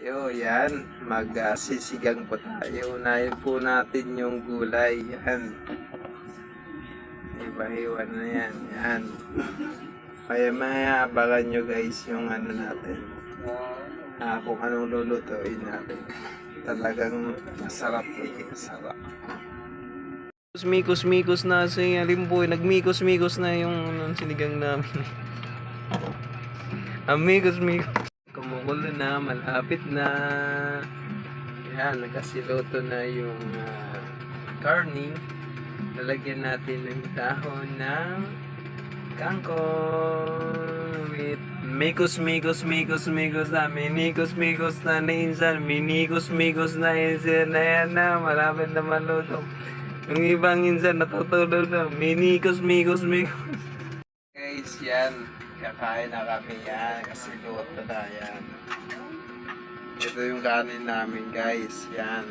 tayo. Yan, magsisigang po tayo. Unahin po natin yung gulay. Yan. Iba-iwan na yan. Yan. Kaya maya abangan nyo guys yung ano natin. Kung anong lulutuin natin. Talagang masarap. Masarap. Mikos-mikos na si Alimboy. Nagmikos-mikos na yung sinigang namin. Amigos-mikos. Kumukulo na, malapit na. Yan, nagkasiloto na yung karne. Lalagyan natin ng dahon ng kangkong with mikos-mikos na. Minikos-mikos na insan. Minikos-mikos na insan na yan na. Malapit na maluto. Yung ibang insan natutulog na. Minikos-mikos. Guys, yan. Kakain na kami yan. Kasi luto na yan. Ito yung kanin namin guys. Yan.